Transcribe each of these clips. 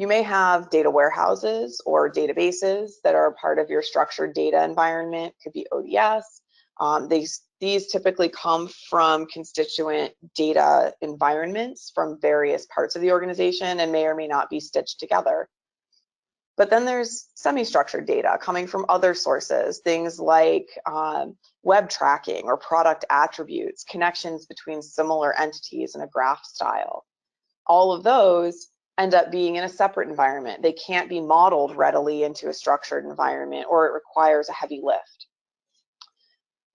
You may have data warehouses or databases that are part of your structured data environment. Could be ODS. These typically come from constituent data environments from various parts of the organization and may or may not be stitched together. But then there's semi-structured data coming from other sources, things like web tracking or product attributes, connections between similar entities in a graph style. All of those end up being in a separate environment. They can't be modeled readily into a structured environment, or it requires a heavy lift.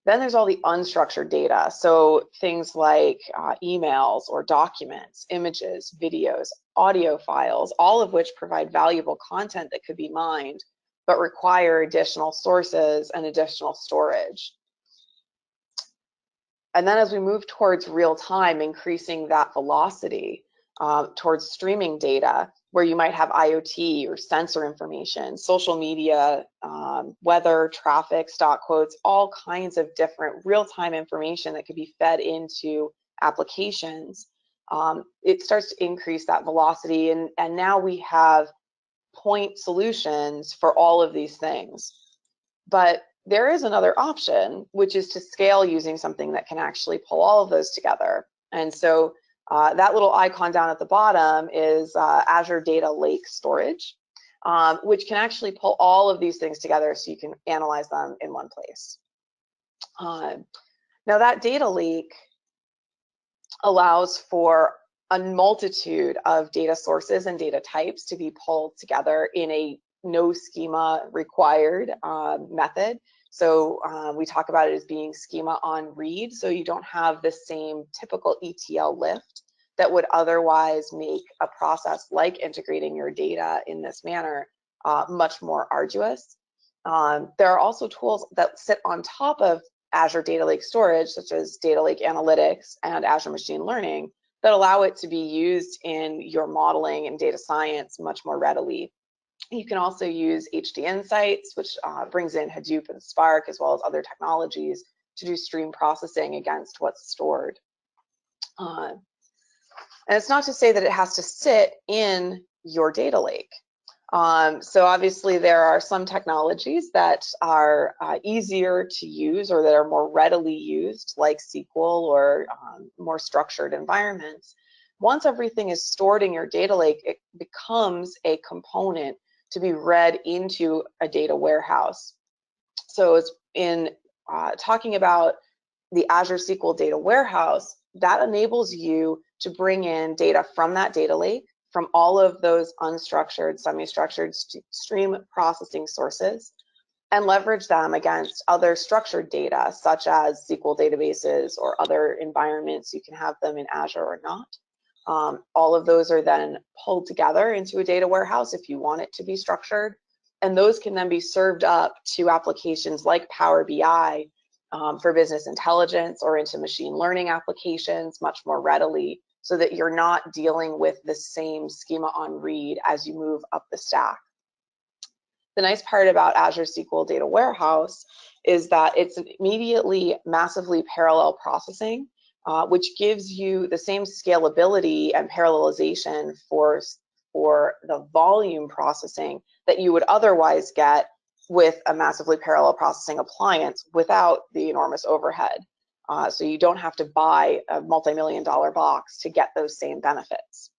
Then there's all the unstructured data. So things like emails or documents, images, videos, audio files, all of which provide valuable content that could be mined, but require additional sources and additional storage. And then as we move towards real time, increasing that velocity towards streaming data, where you might have IoT or sensor information, social media, weather, traffic, stock quotes, all kinds of different real-time information that could be fed into applications. It starts to increase that velocity, and now we have point solutions for all of these things. But there is another option, which is to scale using something that can actually pull all of those together. And so that little icon down at the bottom is Azure Data Lake storage, which can actually pull all of these things together so you can analyze them in one place. Now that data lake allows for a multitude of data sources and data types to be pulled together in a no schema required method. So we talk about it as being schema on read, so you don't have the same typical ETL lift that would otherwise make a process like integrating your data in this manner much more arduous. There are also tools that sit on top of Azure Data Lake storage, such as Data Lake Analytics and Azure Machine Learning, that allow it to be used in your modeling and data science much more readily. You can also use HD Insights, which brings in Hadoop and Spark, as well as other technologies to do stream processing against what's stored. And it's not to say that it has to sit in your data lake. So obviously there are some technologies that are easier to use or that are more readily used, like SQL or more structured environments. Once everything is stored in your data lake, it becomes a component to be read into a data warehouse. So it's in talking about the Azure SQL Data Warehouse, that enables you to bring in data from that data lake, from all of those unstructured, semi-structured stream processing sources, and leverage them against other structured data, such as SQL databases or other environments. You can have them in Azure or not. All of those are then pulled together into a data warehouse if you want it to be structured, and those can then be served up to applications like Power BI for business intelligence, or into machine learning applications much more readily, so that you're not dealing with the same schema on read as you move up the stack. The nice part about Azure SQL Data Warehouse is that it's immediately massively parallel processing, which gives you the same scalability and parallelization for the volume processing that you would otherwise get with a massively parallel processing appliance without the enormous overhead. So you don't have to buy a multi-million-dollar box to get those same benefits.